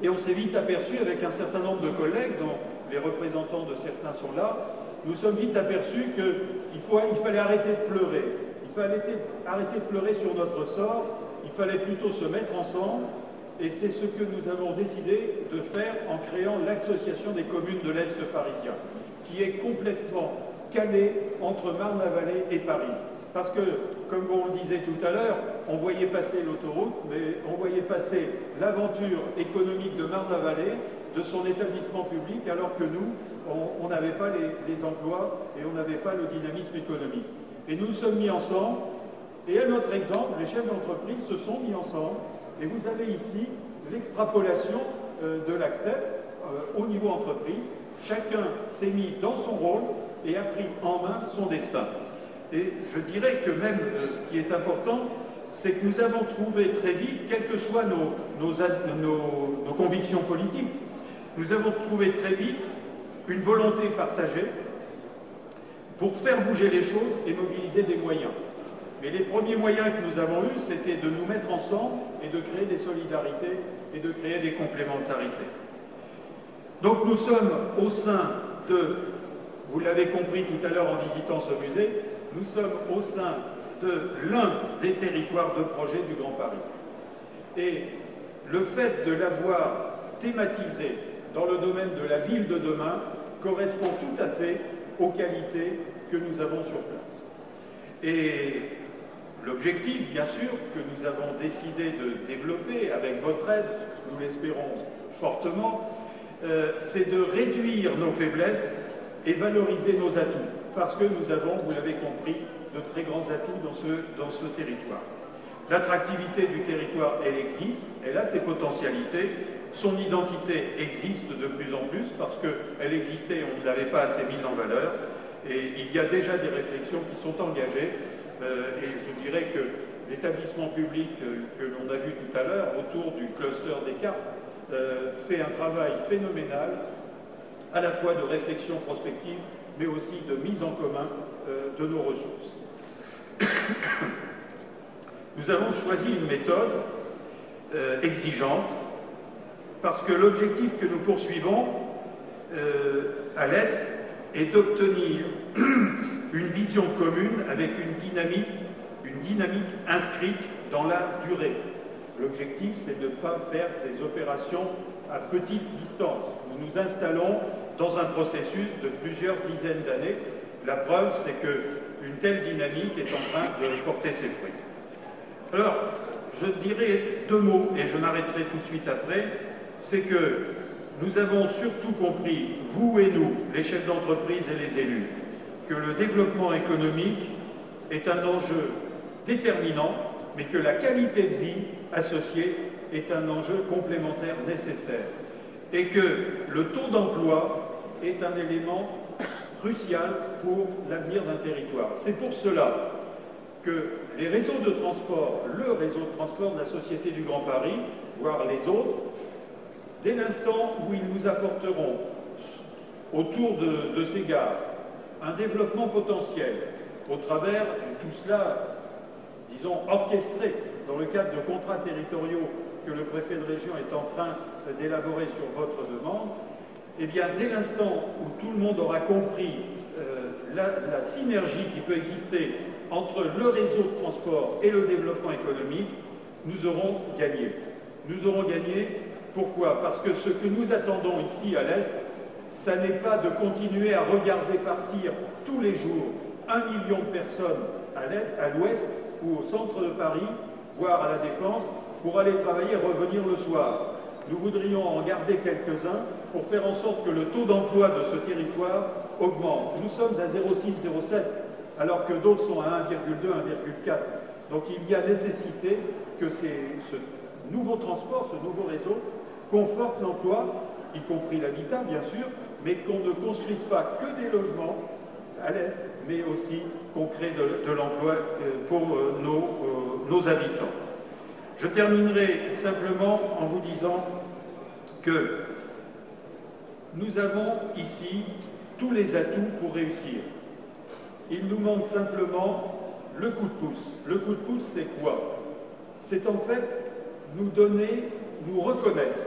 Et on s'est vite aperçu, avec un certain nombre de collègues, dont les représentants de certains sont là, nous sommes vite aperçus qu'il fallait arrêter de pleurer. Il fallait arrêter de pleurer sur notre sort, il fallait plutôt se mettre ensemble, et c'est ce que nous avons décidé de faire en créant l'Association des communes de l'Est parisien, qui est complètement calée entre Marne-la-Vallée et Paris. Parce que, comme on le disait tout à l'heure, on voyait passer l'autoroute, mais on voyait passer l'aventure économique de Marne-la-Vallée, de son établissement public, alors que nous, on n'avait pas les emplois et on n'avait pas le dynamisme économique. Et nous nous sommes mis ensemble, et à notre exemple, les chefs d'entreprise se sont mis ensemble, et vous avez ici l'extrapolation de l'ACTEP au niveau entreprise. Chacun s'est mis dans son rôle et a pris en main son destin. Et je dirais que même ce qui est important, c'est que nous avons trouvé très vite, quelles que soient nos convictions politiques, nous avons trouvé très vite une volonté partagée pour faire bouger les choses et mobiliser des moyens. Mais les premiers moyens que nous avons eus, c'était de nous mettre ensemble et de créer des solidarités et de créer des complémentarités. Donc nous sommes au sein de, vous l'avez compris tout à l'heure en visitant ce musée, nous sommes au sein de l'un des territoires de projet du Grand Paris. Et le fait de l'avoir thématisé dans le domaine de la ville de demain correspond tout à fait aux qualités que nous avons sur place. Et l'objectif, bien sûr, que nous avons décidé de développer avec votre aide, nous l'espérons fortement, c'est de réduire nos faiblesses et valoriser nos atouts. Parce que nous avons, vous l'avez compris, de très grands atouts dans ce territoire. L'attractivité du territoire, elle existe, elle a ses potentialités, son identité existe de plus en plus parce qu'elle existait et on ne l'avait pas assez mise en valeur. Et il y a déjà des réflexions qui sont engagées. Et je dirais que l'établissement public que l'on a vu tout à l'heure, autour du cluster des cartes, fait un travail phénoménal, à la fois de réflexion prospective, mais aussi de mise en commun de nos ressources. Nous avons choisi une méthode exigeante, parce que l'objectif que nous poursuivons à l'Est est d'obtenir une vision commune avec une dynamique inscrite dans la durée. L'objectif, c'est de ne pas faire des opérations à petite distance. Nous nous installons dans un processus de plusieurs dizaines d'années. La preuve, c'est qu'une telle dynamique est en train de porter ses fruits. Alors, je dirais deux mots, et je m'arrêterai tout de suite après, c'est que nous avons surtout compris, vous et nous, les chefs d'entreprise et les élus, que le développement économique est un enjeu déterminant, mais que la qualité de vie associée est un enjeu complémentaire nécessaire, et que le taux d'emploi est un élément crucial pour l'avenir d'un territoire. C'est pour cela que les réseaux de transport, le réseau de transport de la Société du Grand Paris, voire les autres, dès l'instant où ils nous apporteront autour de ces gares un développement potentiel au travers de tout cela, disons, orchestré dans le cadre de contrats territoriaux que le préfet de région est en train d'élaborer sur votre demande, eh bien, dès l'instant où tout le monde aura compris la synergie qui peut exister entre le réseau de transport et le développement économique, nous aurons gagné. Nous aurons gagné, pourquoi? Parce que ce que nous attendons ici à l'Est, ça n'est pas de continuer à regarder partir tous les jours 1 million de personnes à l'Est, à l'Ouest ou au centre de Paris, voire à la Défense, pour aller travailler et revenir le soir. Nous voudrions en garder quelques-uns pour faire en sorte que le taux d'emploi de ce territoire augmente. Nous sommes à 0,6, 0,7, alors que d'autres sont à 1,2, 1,4. Donc il y a nécessité que ce nouveau transport, ce nouveau réseau, conforte l'emploi, y compris l'habitat bien sûr, mais qu'on ne construise pas que des logements à l'Est, mais aussi qu'on crée de l'emploi pour nos habitants. Je terminerai simplement en vous disant que nous avons ici tous les atouts pour réussir. Il nous manque simplement le coup de pouce. Le coup de pouce, c'est quoi? C'est en fait nous reconnaître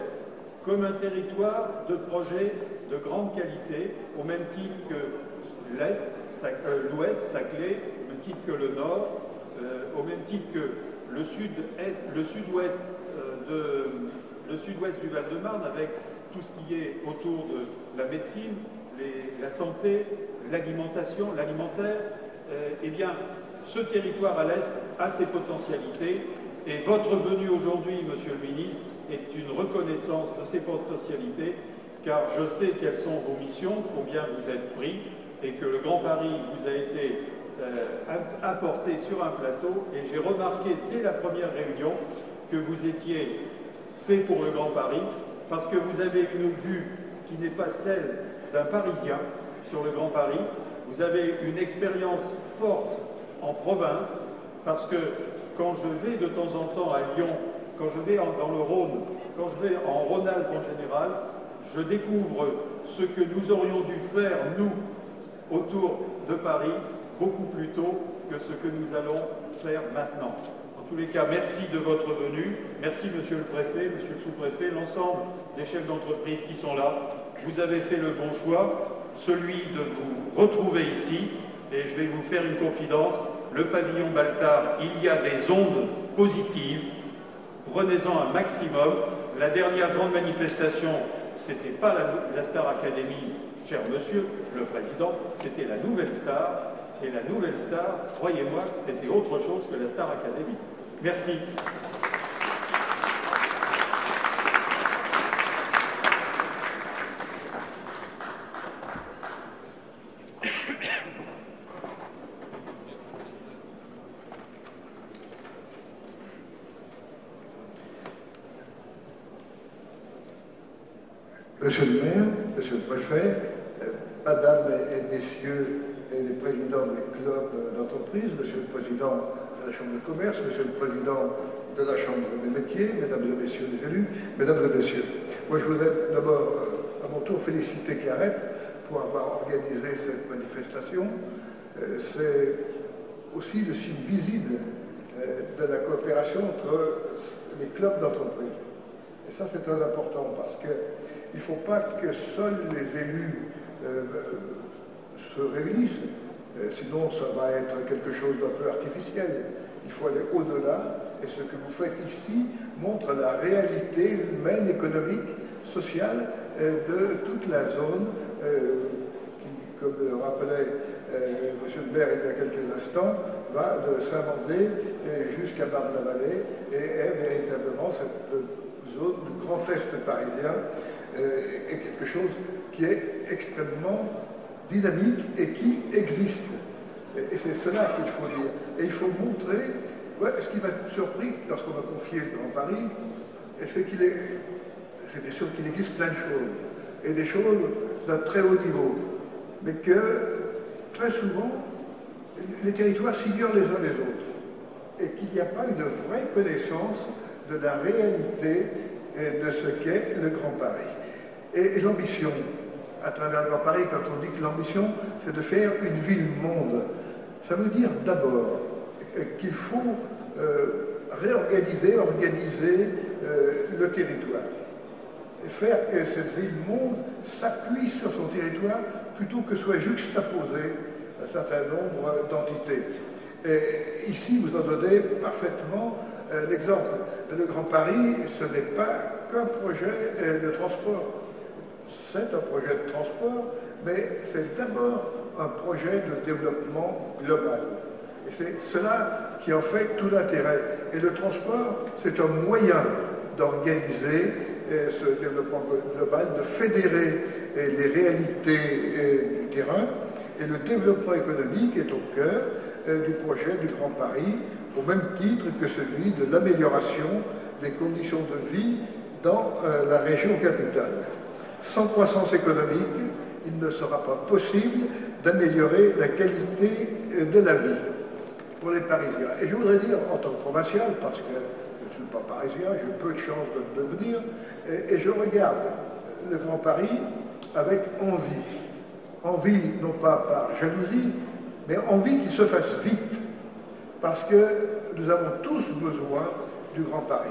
comme un territoire de projets de grande qualité, au même titre que l'Ouest, Saclay, au même titre que le Nord, au même titre que le sud-ouest du Val-de-Marne, avec tout ce qui est autour de la médecine, la santé, l'alimentation, l'alimentaire. Eh bien, ce territoire à l'Est a ses potentialités, et votre venue aujourd'hui, Monsieur le Ministre, est une reconnaissance de ces potentialités, car je sais quelles sont vos missions, combien vous êtes pris, et que le Grand Paris vous a été apporté sur un plateau, et j'ai remarqué dès la première réunion que vous étiez fait pour le Grand Paris, parce que vous avez une vue qui n'est pas celle d'un Parisien sur le Grand Paris, vous avez une expérience forte en province, parce que quand je vais de temps en temps à Lyon, quand je vais dans le Rhône, quand je vais en Rhône-Alpes en général, je découvre ce que nous aurions dû faire, nous, autour de Paris, beaucoup plus tôt que ce que nous allons faire maintenant. En tous les cas, merci de votre venue. Merci, Monsieur le Préfet, Monsieur le Sous-Préfet, l'ensemble des chefs d'entreprise qui sont là. Vous avez fait le bon choix, celui de vous retrouver ici. Et je vais vous faire une confidence. Le pavillon Baltard, il y a des ondes positives. Prenez-en un maximum. La dernière grande manifestation, c'était pas la Star Academy, cher Monsieur le Président, c'était la Nouvelle Star. Et la Nouvelle Star, croyez-moi, c'était autre chose que la Star Academy. Merci. Monsieur le maire, monsieur le préfet, madame et messieurs les présidents des clubs d'entreprise, monsieur le président de la Chambre de commerce, monsieur le président de la Chambre des métiers, mesdames et messieurs les élus, mesdames et messieurs. Moi, je voudrais d'abord, à mon tour, féliciter Caret pour avoir organisé cette manifestation. C'est aussi le signe visible de la coopération entre les clubs d'entreprise. Et ça, c'est très important parce qu'il ne faut pas que seuls les élus se réunissent, sinon ça va être quelque chose d'un peu artificiel. Il faut aller au-delà, et ce que vous faites ici montre la réalité humaine, économique, sociale de toute la zone qui, comme le rappelait M. le maire il y a quelques instants, va de Saint-Mandé jusqu'à Marne-la-Vallée et est véritablement cette zone du Grand Est parisien est quelque chose qui est extrêmement dynamique et qui existe. Et c'est cela qu'il faut dire. Et il faut montrer, ce qui m'a surpris lorsqu'on m'a confié le Grand Paris, c'est bien sûr qu'il existe plein de choses, et des choses d'un très haut niveau, mais que très souvent, les territoires s'ignorent les uns les autres, et qu'il n'y a pas une vraie connaissance de la réalité de ce qu'est le Grand Paris. Et l'ambition, à travers le Grand Paris, quand on dit que l'ambition, c'est de faire une ville-monde, ça veut dire d'abord qu'il faut organiser le territoire. Et faire que cette ville-monde s'appuie sur son territoire plutôt que soit juxtaposé un certain nombre d'entités. Et ici, vous en donnez parfaitement l'exemple. Le Grand Paris, ce n'est pas qu'un projet de transport. C'est un projet de transport, mais c'est d'abord un projet de développement global. Et c'est cela qui en fait tout l'intérêt. Et le transport, c'est un moyen d'organiser ce développement global, de fédérer les réalités du terrain. Et le développement économique est au cœur du projet du Grand Paris, au même titre que celui de l'amélioration des conditions de vie dans la région capitale. Sans croissance économique, il ne sera pas possible d'améliorer la qualité de la vie pour les Parisiens. Et je voudrais dire, en tant que provincial, parce que je ne suis pas parisien, j'ai peu de chance de le devenir, et je regarde le Grand Paris avec envie. Envie, non pas par jalousie, mais envie qu'il se fasse vite, parce que nous avons tous besoin du Grand Paris.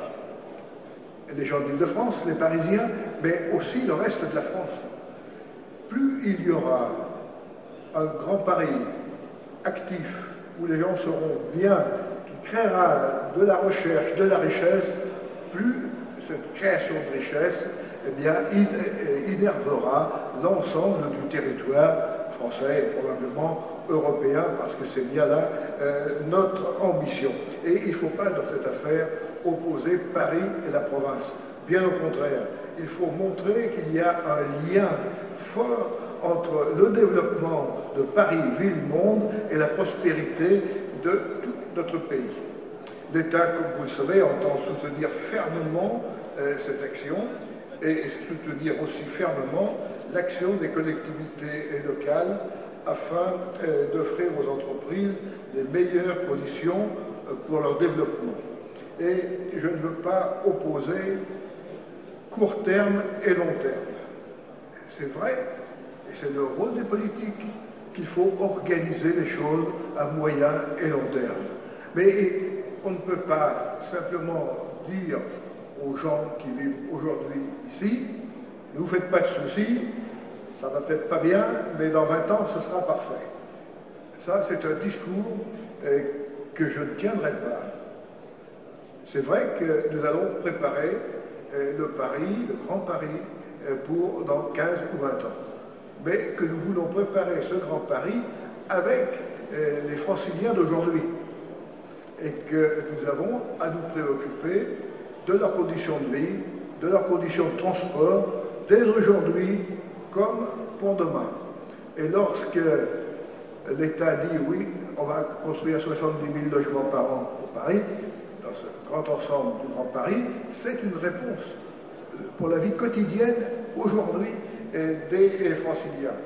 Les gens de l'Île-de-France, les Parisiens, mais aussi le reste de la France. Plus il y aura un Grand Paris actif, où les gens seront bien, qui créera de la recherche, de la richesse, plus cette création de richesse, eh bien, innervera l'ensemble du territoire français et probablement européen, parce que c'est bien là notre ambition. Et il ne faut pas, dans cette affaire, opposer Paris et la province. Bien au contraire, il faut montrer qu'il y a un lien fort entre le développement de Paris, ville-monde, et la prospérité de tout notre pays. L'État, comme vous le savez, entend soutenir fermement cette action et soutenir aussi fermement l'action des collectivités locales afin d'offrir aux entreprises les meilleures conditions pour leur développement. Et je ne veux pas opposer court terme et long terme. C'est vrai, et c'est le rôle des politiques, qu'il faut organiser les choses à moyen et long terme. Mais on ne peut pas simplement dire aux gens qui vivent aujourd'hui ici, ne vous faites pas de soucis, ça va peut-être pas bien, mais dans 20 ans, ce sera parfait. Ça, c'est un discours que je ne tiendrai pas. C'est vrai que nous allons préparer le Grand Paris, pour dans 15 ou 20 ans. Mais que nous voulons préparer ce Grand Paris avec les Franciliens d'aujourd'hui. Et que nous avons à nous préoccuper de leurs conditions de vie, de leurs conditions de transport, dès aujourd'hui comme pour demain. Et lorsque l'État dit oui, on va construire 70 000 logements par an pour Paris, dans ce grand ensemble du Grand Paris, c'est une réponse pour la vie quotidienne aujourd'hui des Franciliens.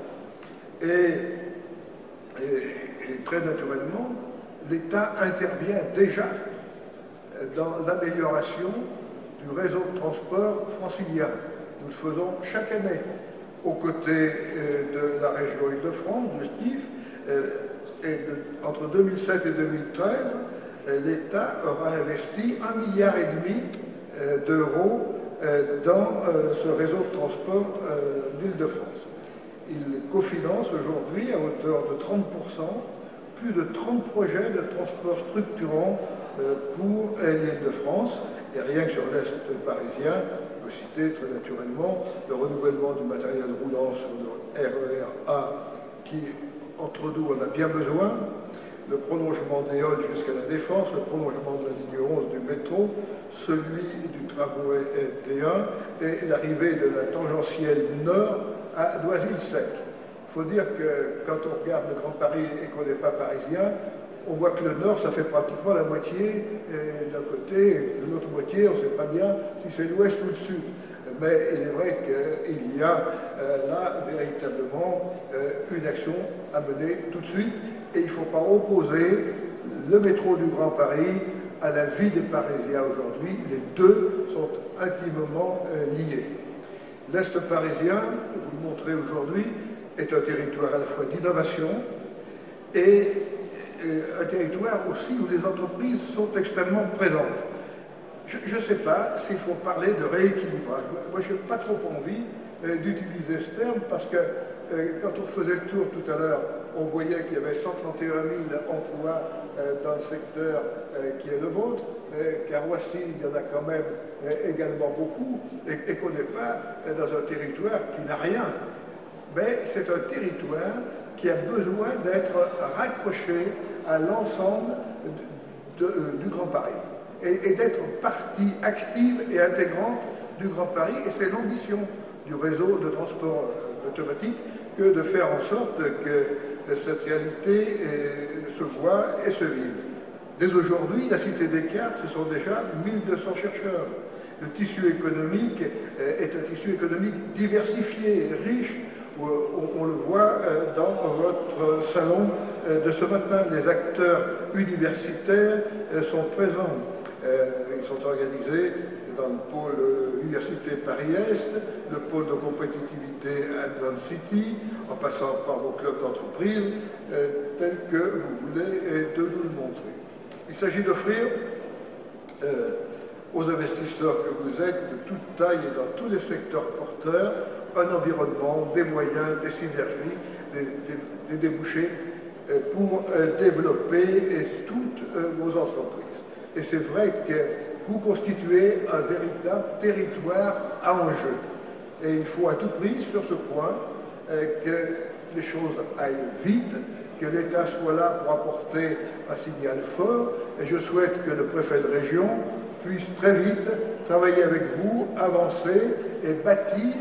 Et Et très naturellement, l'État intervient déjà dans l'amélioration du réseau de transport francilien. Nous le faisons chaque année aux côtés de la région Île-de-France, du STIF, entre 2007 et 2013, l'État aura investi 1,5 milliard d'euros dans ce réseau de transport d'Île-de-France. Il cofinance aujourd'hui à hauteur de 30% plus de 30 projets de transport structurants pour l'Île-de-France. Et rien que sur l'Est parisien, on peut citer très naturellement le renouvellement du matériel roulant sur le RER A qui, entre nous, en a bien besoin, le prolongement des halles jusqu'à la Défense, le prolongement de la ligne 11 du métro, celui du tramway T1 et l'arrivée de la tangentielle nord à Noisy-le-Sec. Il faut dire que quand on regarde le Grand Paris et qu'on n'est pas parisien, on voit que le nord, ça fait pratiquement la moitié d'un côté, et de l'autre moitié, on ne sait pas bien si c'est l'ouest ou le sud. Mais il est vrai qu'il y a là véritablement une action à mener tout de suite, et il ne faut pas opposer le métro du Grand Paris à la vie des Parisiens aujourd'hui. Les deux sont intimement liés. L'Est parisien, vous le montrez aujourd'hui, est un territoire à la fois d'innovation et un territoire aussi où les entreprises sont extrêmement présentes. Je ne sais pas s'il faut parler de rééquilibrage. Moi, je n'ai pas trop envie d'utiliser ce terme parce que quand on faisait le tour tout à l'heure, on voyait qu'il y avait 131 000 emplois dans le secteur qui est le vôtre, qu'à Roissy, il y en a quand même également beaucoup, et qu'on n'est pas dans un territoire qui n'a rien. Mais c'est un territoire qui a besoin d'être raccroché à l'ensemble du Grand Paris et d'être partie active et intégrante du Grand Paris. Et c'est l'ambition du réseau de transport automatique que de faire en sorte que cette réalité se voit et se vive. Dès aujourd'hui, la Cité des Cartes, ce sont déjà 1200 chercheurs. Le tissu économique est un tissu économique diversifié, riche. On le voit dans votre salon de ce matin. Les acteurs universitaires sont présents. Ils sont organisés dans le pôle Université Paris-Est, le pôle de compétitivité Advent City, en passant par vos clubs d'entreprise, tels que vous voulez de nous le montrer. Il s'agit d'offrir aux investisseurs que vous êtes, de toute taille et dans tous les secteurs porteurs, un environnement, des moyens, des synergies, des débouchés pour développer toutes vos entreprises. Et c'est vrai que vous constituez un véritable territoire à enjeu. Et il faut à tout prix, sur ce point, que les choses aillent vite, que l'État soit là pour apporter un signal fort. Et je souhaite que le préfet de région puisse très vite travailler avec vous, avancer et bâtir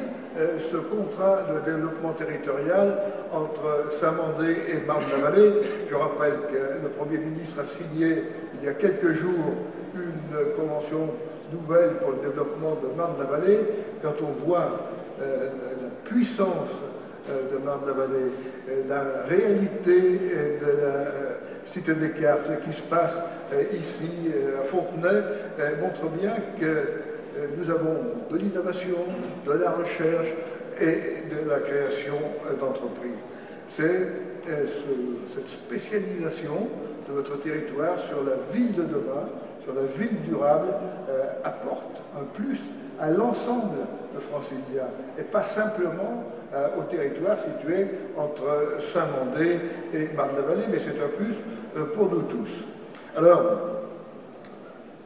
ce contrat de développement territorial entre Saint-Mandé et Marne-la-Vallée. Je rappelle que le Premier ministre a signé il y a quelques jours une convention nouvelle pour le développement de Marne-la-Vallée. Quand on voit la puissance de Marne-la-Vallée, la réalité de la Cité des Cartes, ce qui se passe ici à Fontenay, montre bien que nous avons de l'innovation, de la recherche et de la création d'entreprises. C'est cette spécialisation de votre territoire sur la ville de demain, sur la ville durable, apporte un plus à l'ensemble de Francilia et pas simplement au territoire situé entre Saint-Mandé et Marne-la-Vallée, mais c'est un plus pour nous tous. Alors,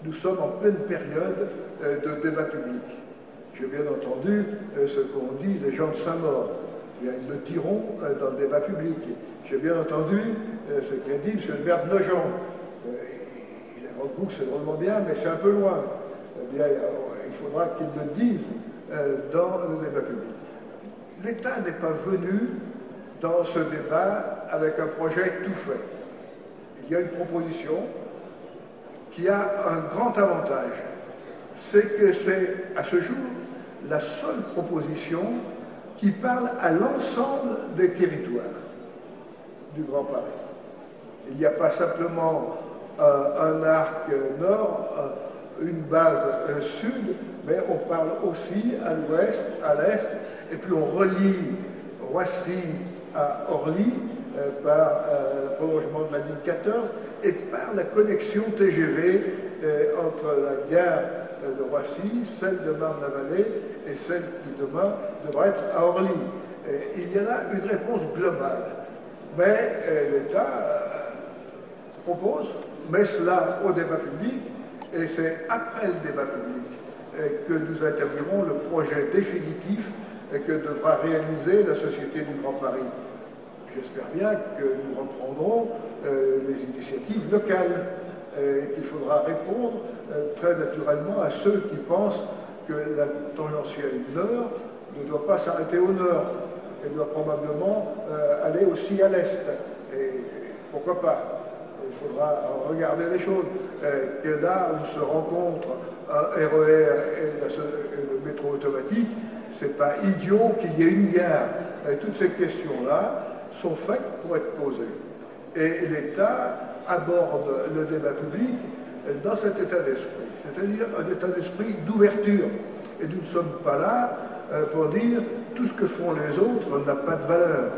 nous sommes en pleine période de débat public. J'ai bien entendu ce qu'ont dit les gens de Saint-Maur. Ils le diront dans le débat public. J'ai bien entendu ce qu'a dit M. le maire de Nogent. Il a beaucoup, c'est drôlement bien, mais c'est un peu loin. Eh bien, il faudra qu'il le dise dans le débat public. L'État n'est pas venu dans ce débat avec un projet tout fait. Il y a une proposition qui a un grand avantage, c'est que c'est, à ce jour, la seule proposition qui parle à l'ensemble des territoires. du Grand Paris. Il n'y a pas simplement un arc nord, une base sud, mais on parle aussi à l'ouest, à l'est, et puis on relie Roissy à Orly par le prolongement de la ligne 14 et par la connexion TGV entre la gare de Roissy, celle de Marne-la-Vallée et celle qui demain devra être à Orly. Il y en a une réponse globale, mais l'État propose, met cela au débat public, et c'est après le débat public que nous établirons le projet définitif que devra réaliser la Société du Grand Paris. J'espère bien que nous reprendrons les initiatives locales et qu'il faudra répondre très naturellement à ceux qui pensent que la tangentielle nord ne doit pas s'arrêter au nord, elle doit probablement aller aussi à l'est. Et pourquoi pas? Il faudra regarder les choses. Que là où se rencontrent un RER et le métro automatique, c'est pas idiot qu'il y ait une gare. Toutes ces questions-là sont faites pour être posées. Et l'État aborde le débat public dans cet état d'esprit, c'est-à-dire un état d'esprit d'ouverture. Et nous ne sommes pas là pour dire tout ce que font les autres n'a pas de valeur.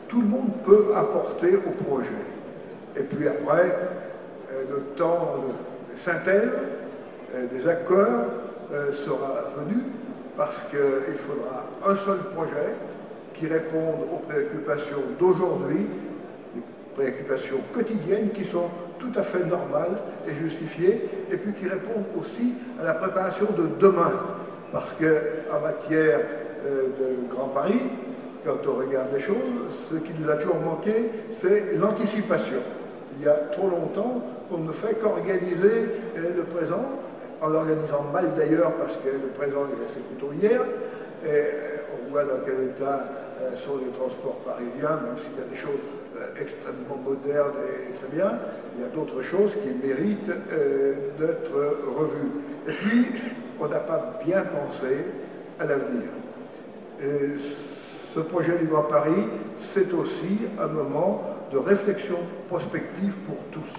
Tout le monde peut apporter au projet. Et puis après, le temps de synthèse, des accords sera venu parce qu'il faudra un seul projet qui réponde aux préoccupations d'aujourd'hui, des préoccupations quotidiennes qui sont tout à fait normales et justifiées, et puis qui répondent aussi à la préparation de demain. Parce qu'en matière de Grand Paris, quand on regarde les choses, ce qui nous a toujours manqué, c'est l'anticipation. Il y a trop longtemps qu'on ne fait qu'organiser le présent, en l'organisant mal d'ailleurs parce que le présent est resté plutôt hier, et on voit dans quel état sont les transports parisiens, même s'il y a des choses extrêmement modernes et très bien, il y a d'autres choses qui méritent d'être revues. Et puis, on n'a pas bien pensé à l'avenir. Ce projet du Grand Paris, c'est aussi un moment de réflexion prospective pour tous.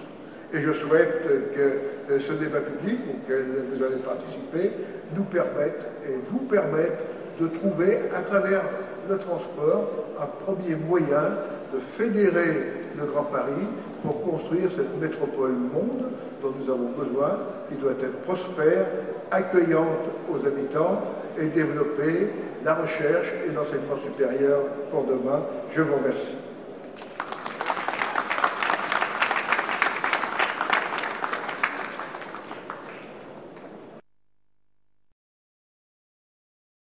Et je souhaite que ce débat public auquel vous allez participer nous permette et vous permette de trouver à travers le transport un premier moyen de fédérer le Grand Paris pour construire cette métropole monde dont nous avons besoin, qui doit être prospère, accueillante aux habitants et développer la recherche et l'enseignement supérieur pour demain. Je vous remercie.